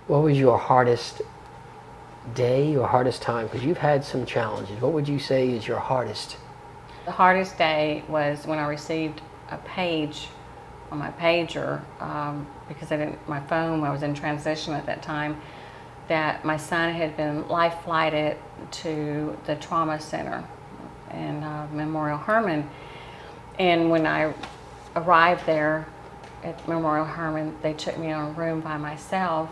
What was your hardest day or hardest time? Because you've had some challenges. What would you say is your hardest? The hardest day was when I received a page on my pager, because my phone, I was in transition at that time, that my son had been life flighted to the trauma center in Memorial Hermann. And when I arrived there at Memorial Hermann, they took me in a room by myself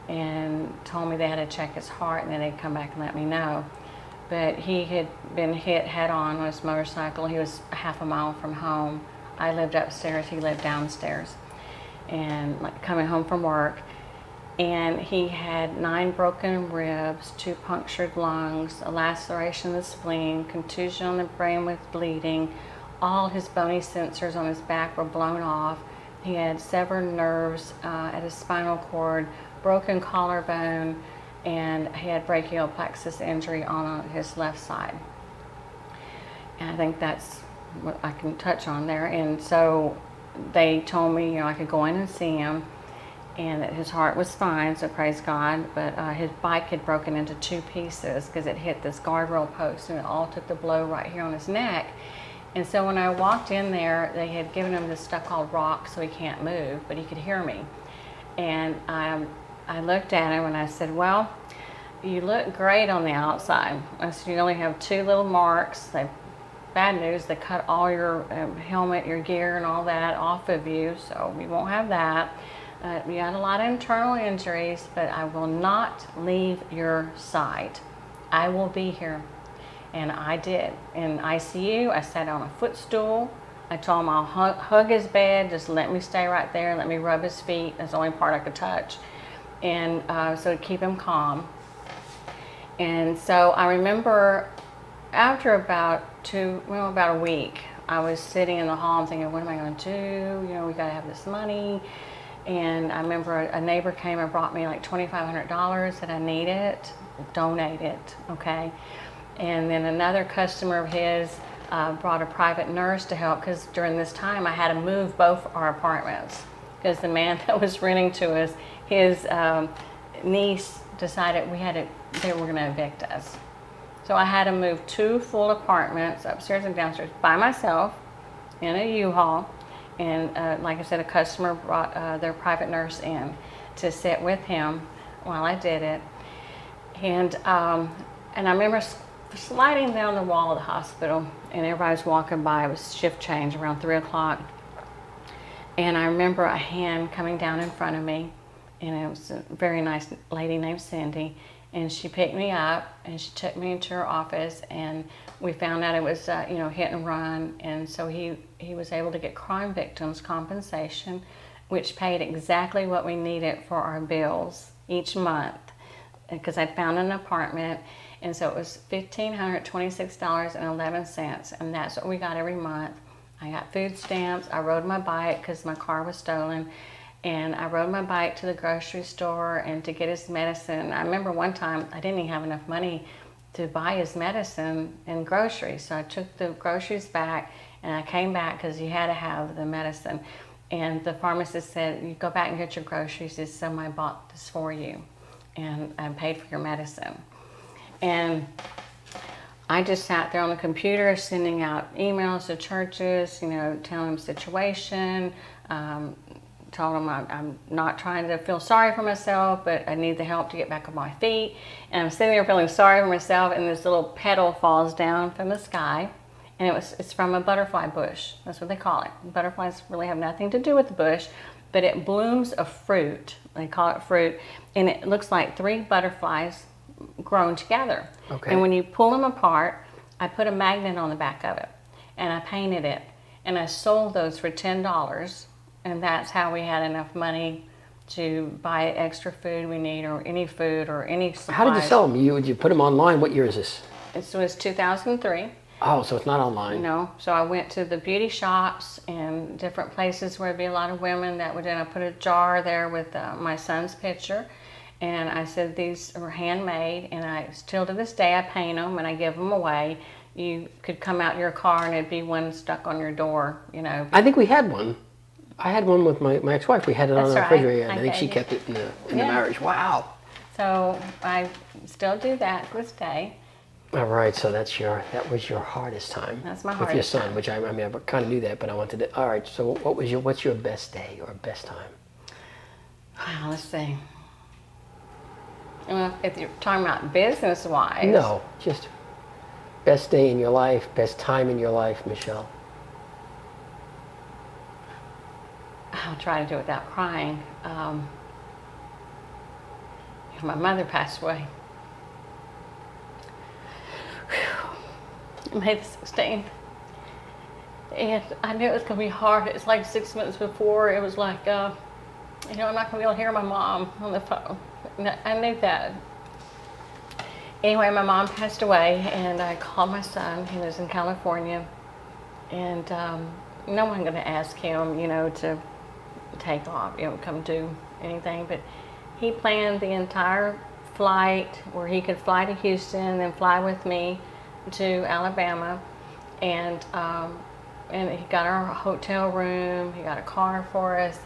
and told me they had to check his heart and then they'd come back and let me know. But he had been hit head on his motorcycle. He was half a mile from home. I lived upstairs, he lived downstairs. And like coming home from work, and he had 9 broken ribs, 2 punctured lungs, a laceration of the spleen, contusion on the brain with bleeding. All his bony sensors on his back were blown off. He had severed nerves at his spinal cord, broken collarbone, and he had brachial plexus injury on his left side. And I think that's what I can touch on there. And so they told me, I could go in and see him, and that his heart was fine, so praise God. But his bike had broken into 2 pieces because it hit this guardrail post, and it all took the blow right here on his neck. And so when I walked in there, they had given him this stuff called rock, so he can't move, but he could hear me. And I looked at him and I said, well, you look great on the outside. I said, you only have 2 little marks. Bad news, they cut all your helmet, your gear, and all that off of you, so you won't have that. You had a lot of internal injuries, but I will not leave your side. I will be here. And I did. In ICU, I sat on a footstool. I told him I'll hug his bed, just let me stay right there, let me rub his feet. That's the only part I could touch. And so to keep him calm. And so I remember after about a week, I was sitting in the hall and thinking, what am I going to do? We got to have this money. And I remember a neighbor came and brought me like $2,500 that I needed, donate it, okay? And then another customer of his brought a private nurse to help, because during this time I had to move both our apartments because the man that was renting to us, his niece decided they were going to evict us. So I had to move 2 full apartments, upstairs and downstairs, by myself in a U-Haul. And like I said, a customer brought their private nurse in to sit with him while I did it. And I remember sliding down the wall of the hospital, and everybody was walking by. It was shift change around 3 o'clock. And I remember a hand coming down in front of me, and it was a very nice lady named Cindy. And she picked me up and she took me into her office, and we found out it was hit and run. And so he was able to get crime victims compensation, which paid exactly what we needed for our bills each month, because I'd found an apartment. And so it was $1,526.11, and that's what we got every month. I got food stamps. I rode my bike because my car was stolen. And I rode my bike to the grocery store and to get his medicine. I remember one time I didn't even have enough money to buy his medicine and groceries. So I took the groceries back, and I came back because you had to have the medicine. And the pharmacist said, you go back and get your groceries. He said, somebody bought this for you, and I paid for your medicine. And I just sat there on the computer sending out emails to churches, telling them the situation, told them I'm not trying to feel sorry for myself, but I need the help to get back on my feet. And I'm sitting there feeling sorry for myself, and this little petal falls down from the sky, and it's from a butterfly bush. That's what they call it. Butterflies really have nothing to do with the bush, but it blooms a fruit. They call it fruit, and it looks like 3 butterflies grown together. Okay. And when you pull them apart, I put a magnet on the back of it, and I painted it, and I sold those for $10. And that's how we had enough money to buy extra food we need, or any food or any supplies. How did you sell them? You put them online? What year is this? This was 2003. Oh, so it's not online. No. So I went to the beauty shops and different places where there'd be a lot of women that would, and I put a jar there with my son's picture. And I said, these are handmade, and I still to this day I paint them and I give them away. You could come out to your car and it'd be one stuck on your door, I think we had one. I had one with my ex-wife. We had it on That's the right. refrigerator, and I I think she gave you. kept it in the Yeah. marriage. Wow. So I still do that to this day. All right, so that was your hardest time. That's my with your hardest son, time. which I mean I kind of knew that, but I wanted to. All right, so what's your best day or best time? Wow, let's see. Well, if you're talking about business-wise. No, just best day in your life, best time in your life, Michelle. I'll try to do it without crying. My mother passed away. May the 16th. And I knew it was going to be hard. It's like 6 months before. It was like, I'm not going to be able to hear my mom on the phone. I knew that. Anyway, my mom passed away, and I called my son. He lives in California. And no one going to ask him, to take off, come do anything. But he planned the entire flight where he could fly to Houston, then fly with me to Alabama, and he got our hotel room. He got a car for us,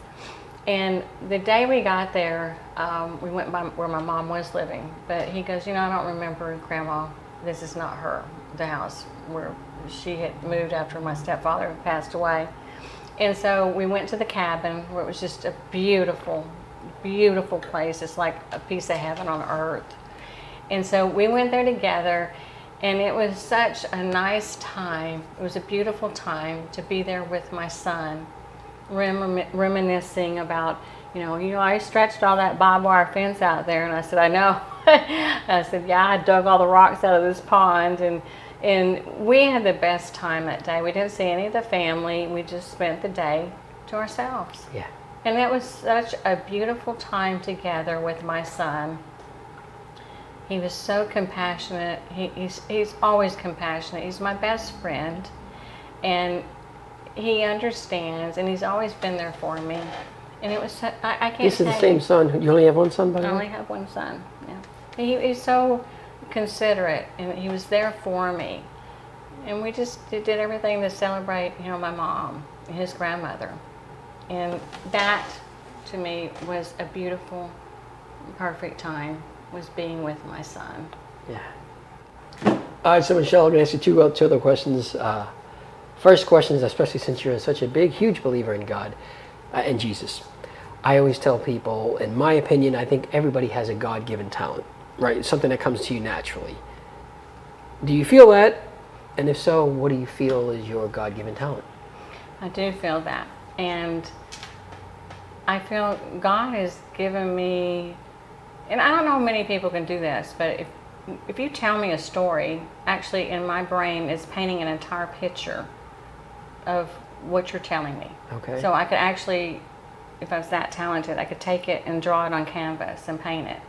and the day we got there, we went by where my mom was living. But he goes, I don't remember Grandma. This is not the house where she had moved after my stepfather had passed away. And so we went to the cabin where it was just a beautiful, beautiful place. It's like a piece of heaven on earth. And so we went there together, and it was such a nice time. It was a beautiful time to be there with my son, reminiscing about, I stretched all that barbed wire fence out there, and I said, I know. I said, yeah, I dug all the rocks out of this pond, and we had the best time that day. We didn't see any of the family. We just spent the day to ourselves. Yeah. And that was such a beautiful time together with my son. He was so compassionate. He's always compassionate. He's my best friend. And he understands, and he's always been there for me. And it was, I can't This is the same son. You only have one son, by the I way? only have one son, yeah. He's so considerate, and he was there for me. And we just did everything to celebrate, my mom and his grandmother. And that, to me, was a beautiful, perfect time, was being with my son. Yeah. All right, so Michelle, I'm going to ask you two other questions. First question is, especially since you're such a big, huge believer in God and Jesus, I always tell people, in my opinion, I think everybody has a God-given talent, right? It's something that comes to you naturally. Do you feel that? And if so, what do you feel is your God-given talent? I do feel that. And I feel God has given me, and I don't know how many people can do this, but if you tell me a story, actually in my brain is painting an entire picture of what you're telling me. Okay. So I could actually, if I was that talented, I could take it and draw it on canvas and paint it.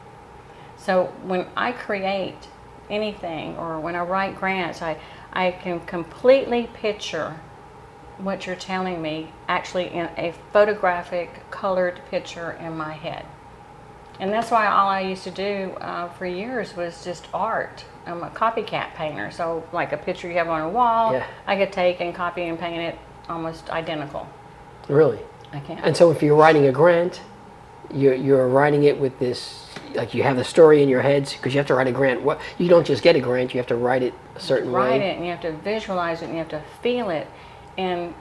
So when I create anything, or when I write grants, I can completely picture what you're telling me actually in a photographic, colored picture in my head. And that's why all I used to do for years was just art. I'm a copycat painter, so like a picture you have on a wall, Yeah. I could take and copy and paint it almost identical. Really? I can. And so if you're writing a grant, you're writing it with this, like you have the story in your head, because you have to write a grant. You don't just get a grant, you have to write it a certain way. Write it, and you have to visualize it, and you have to feel it. And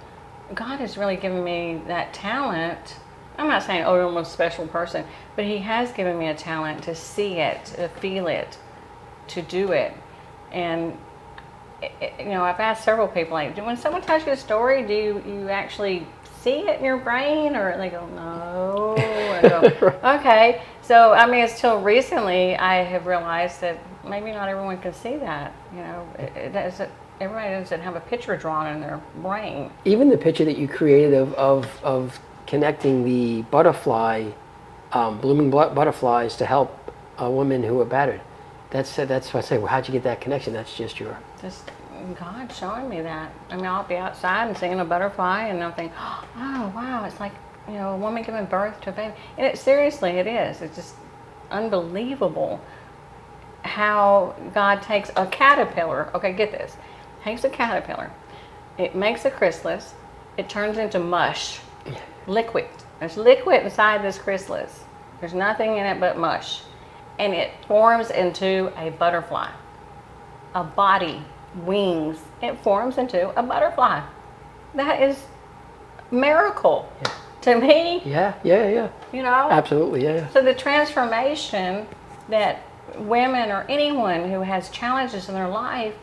God has really given me that talent. I'm not saying, oh, I'm the most special person, but He has given me a talent to see it, to feel it, to do it. And I've asked several people, like, when someone tells you a story, do you actually see it in your brain? Or they go, no. I go, okay. So, I mean, it's till recently I have realized that maybe not everyone can see that. Everybody doesn't have a picture drawn in their brain. Even the picture that you created of connecting the butterfly, blooming butterflies to help a woman who are battered. That's what I say. Well, how'd you get that connection? That's just Just God showing me that. I mean, I'll be outside and seeing a butterfly, and I'll think, oh wow, it's like a woman giving birth to a baby. And seriously, it is. It's just unbelievable how God takes a caterpillar. Okay, get this. Takes a caterpillar, it makes a chrysalis, it turns into mush, liquid. There's liquid inside this chrysalis. There's nothing in it but mush. And it forms into a butterfly. A body, wings. It forms into a butterfly. That is miracle to me. Yeah. You know? Absolutely, yeah. So the transformation that women or anyone who has challenges in their life,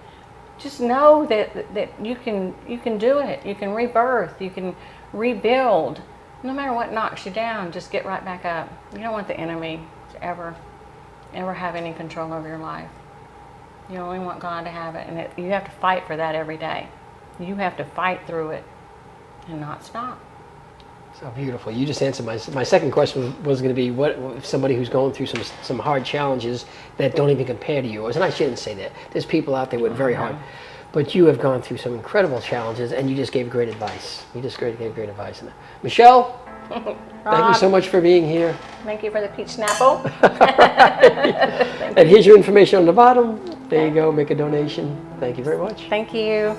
just know that you can do it. You can rebirth. You can rebuild. No matter what knocks you down, just get right back up. You don't want the enemy to ever have any control over your life. You only want God to have it, and you have to fight for that every day. You have to fight through it and not stop. So beautiful. You just answered my second question was going to be, what if somebody who's going through some hard challenges that don't even compare to yours? And I shouldn't say that. There's people out there with very hard, but you have gone through some incredible challenges, and you just gave great advice. You just gave great advice. Michelle, thank you so much for being here. Thank you for the peach snapple. And here's your information on the bottom. There you go. Make a donation. Thank you very much. Thank you.